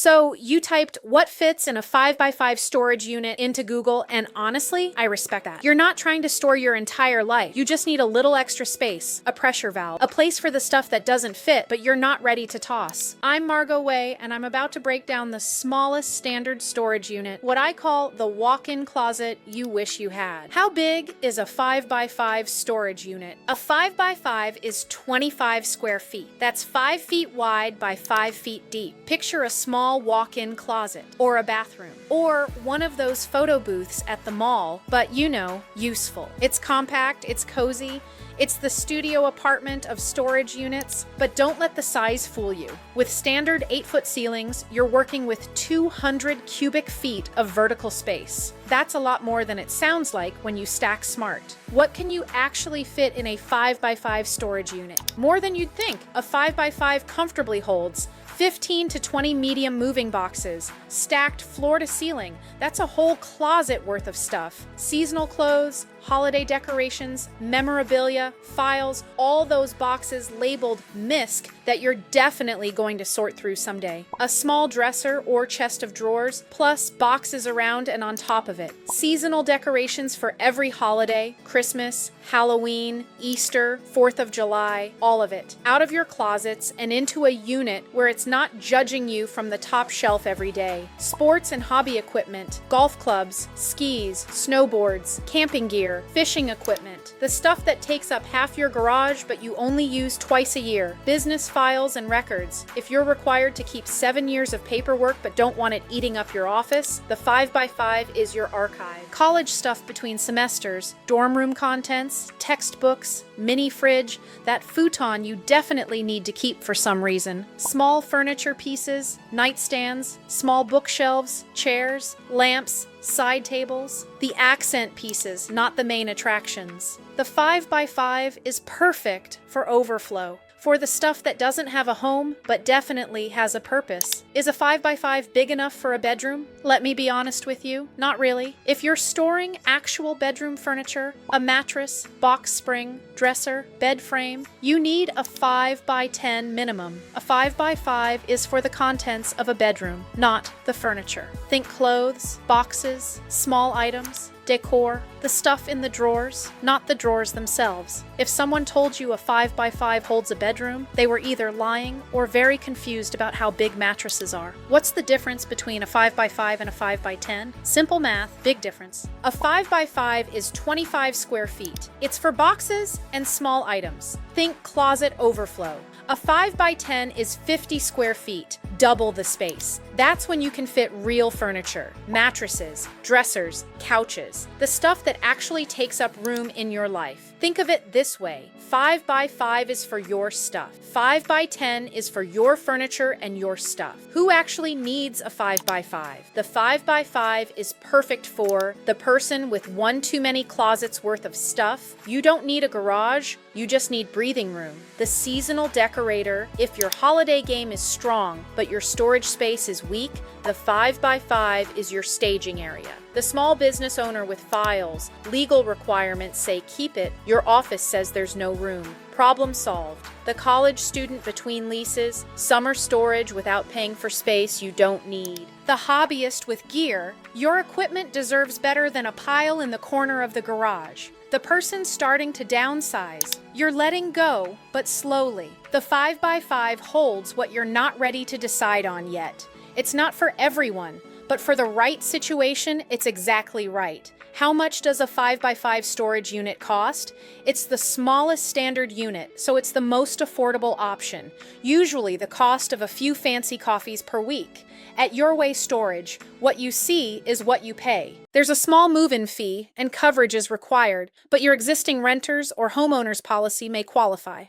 So you typed what fits in a 5x5 storage unit into Google, and honestly, I respect that. You're not trying to store your entire life. You just need a little extra space, a pressure valve, a place for the stuff that doesn't fit, but you're not ready to toss. I'm YourWay, and I'm about to break down the smallest standard storage unit, what I call the walk-in closet you wish you had. How big is a 5x5 storage unit? A 5x5 is 25 square feet. That's 5 feet wide by 5 feet deep. Picture a small walk-in closet, or a bathroom, or one of those photo booths at the mall, but you know, useful. It's compact, it's cozy, it's the studio apartment of storage units, but don't let the size fool you. With standard 8-foot ceilings, you're working with 200 cubic feet of vertical space. That's a lot more than it sounds like when you stack smart. What can you actually fit in a 5x5 storage unit? More than you'd think. A 5x5 comfortably holds 15 to 20 medium moving boxes, stacked floor to ceiling. That's a whole closet worth of stuff. Seasonal clothes, holiday decorations, memorabilia, files, all those boxes labeled MISC that you're definitely going to sort through someday. A small dresser or chest of drawers, plus boxes around and on top of it. Seasonal decorations for every holiday, Christmas, Halloween, Easter, 4th of July, all of it. Out of your closets and into a unit where it's not judging you from the top shelf every day. Sports and hobby equipment, golf clubs, skis, snowboards, camping gear, fishing equipment, the stuff that takes up half your garage but you only use twice a year, business files and records. If you're required to keep 7 years of paperwork but don't want it eating up your office, the 5x5 is your archive. College stuff between semesters, dorm room contents, textbooks, mini fridge, that futon you definitely need to keep for some reason. Small furniture pieces, nightstands, small bookshelves, chairs, lamps, side tables, the accent pieces, not the main attractions. The 5x5 is perfect for overflow. For the stuff that doesn't have a home, but definitely has a purpose. Is a 5x5 big enough for a bedroom? Let me be honest with you, not really. If you're storing actual bedroom furniture, a mattress, box spring, dresser, bed frame, you need a 5x10 minimum. A 5x5 is for the contents of a bedroom, not the furniture. Think clothes, boxes, small items, decor, the stuff in the drawers, not the drawers themselves. If someone told you a 5x5 holds a bedroom, they were either lying or very confused about how big mattresses are. What's the difference between a 5x5 and a 5x10? Simple math, big difference. A 5x5 is 25 square feet. It's for boxes and small items. Think closet overflow. A 5x10 is 50 square feet, double the space. That's when you can fit real furniture, mattresses, dressers, couches, the stuff that actually takes up room in your life. Think of it this way. 5x5 is for your stuff. 5x10 is for your furniture and your stuff. Who actually needs a 5x5? The 5x5 is perfect for the person with one too many closets worth of stuff. You don't need a garage, you just need breathing room. The seasonal decorator, if your holiday game is strong but your storage space is weak, the 5x5 is your staging area. The small business owner with files, legal requirements say keep it, your office says there's no room. Problem solved. The college student between leases, summer storage without paying for space you don't need. The hobbyist with gear, your equipment deserves better than a pile in the corner of the garage. The person starting to downsize, you're letting go, but slowly. The 5x5 holds what you're not ready to decide on yet. It's not for everyone, but for the right situation, it's exactly right. How much does a 5x5 storage unit cost? It's the smallest standard unit, so it's the most affordable option, usually the cost of a few fancy coffees per week. At YourWay Storage, what you see is what you pay. There's a small move-in fee and coverage is required, but your existing renters or homeowners policy may qualify.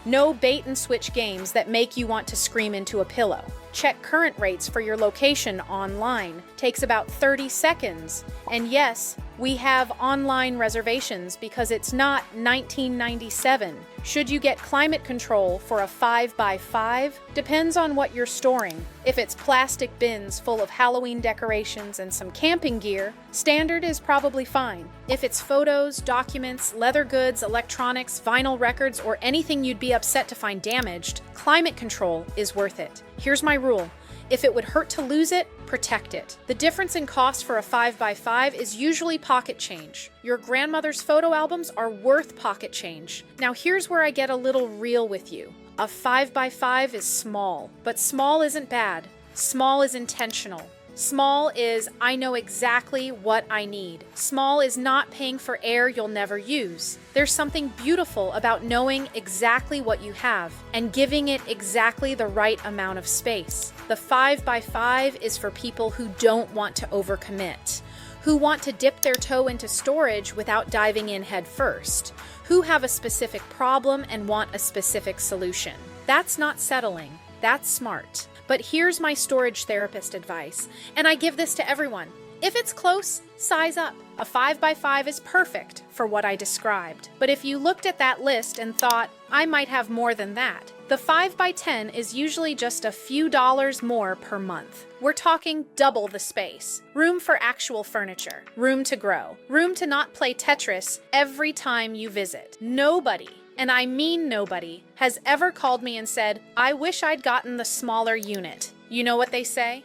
No bait-and-switch games that make you want to scream into a pillow. Check current rates for your location online. Takes about 30 seconds. And yes, we have online reservations because it's not 1997. Should you get climate control for a 5x5? Depends on what you're storing. If it's plastic bins full of Halloween decorations and some camping gear, standard is probably fine. If it's photos, documents, leather goods, electronics, vinyl records, or anything you'd be upset to find damaged, climate control is worth it. Here's my rule. If it would hurt to lose it, protect it. The difference in cost for a 5x5 is usually pocket change. Your grandmother's photo albums are worth pocket change. Now here's where I get a little real with you. A 5x5 is small, but small isn't bad. Small is intentional. Small is, I know exactly what I need. Small is not paying for air you'll never use. There's something beautiful about knowing exactly what you have and giving it exactly the right amount of space. The 5x5 is for people who don't want to overcommit, who want to dip their toe into storage without diving in head first, who have a specific problem and want a specific solution. That's not settling, that's smart. But here's my storage therapist advice, and I give this to everyone. If it's close, size up. A 5x5 is perfect for what I described. But if you looked at that list and thought, I might have more than that, the 5x10 is usually just a few dollars more per month. We're talking double the space. Room for actual furniture. Room to grow. Room to not play Tetris every time you visit. Nobody, and I mean nobody, has ever called me and said, I wish I'd gotten the smaller unit. You know what they say?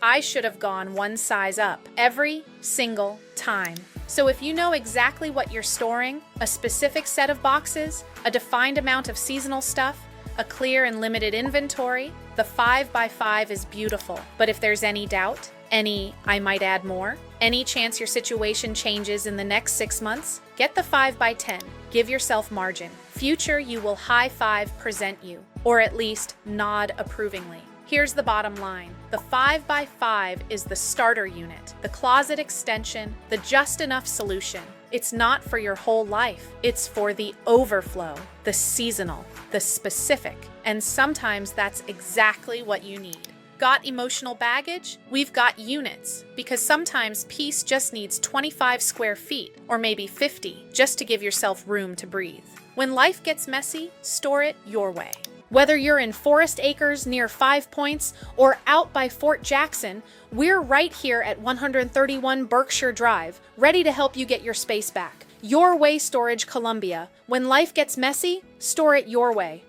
I should have gone one size up every single time. So if you know exactly what you're storing, a specific set of boxes, a defined amount of seasonal stuff, a clear and limited inventory, the 5x5 is beautiful. But if there's any doubt, any I might add more, any chance your situation changes in the next 6 months, get the 5x10. Give yourself margin. Future you will high five present you, or at least nod approvingly. Here's the bottom line. The 5x5 is the starter unit, the closet extension, the just enough solution. It's not for your whole life. It's for the overflow, the seasonal, the specific, and sometimes that's exactly what you need. Got emotional baggage? We've got units, because sometimes peace just needs 25 square feet, or maybe 50, just to give yourself room to breathe. When life gets messy, store it your way. Whether you're in Forest Acres near 5 Points or out by Fort Jackson, we're right here at 131 Berkshire Drive, ready to help you get your space back. YourWay Storage Columbia. When life gets messy, store it your way.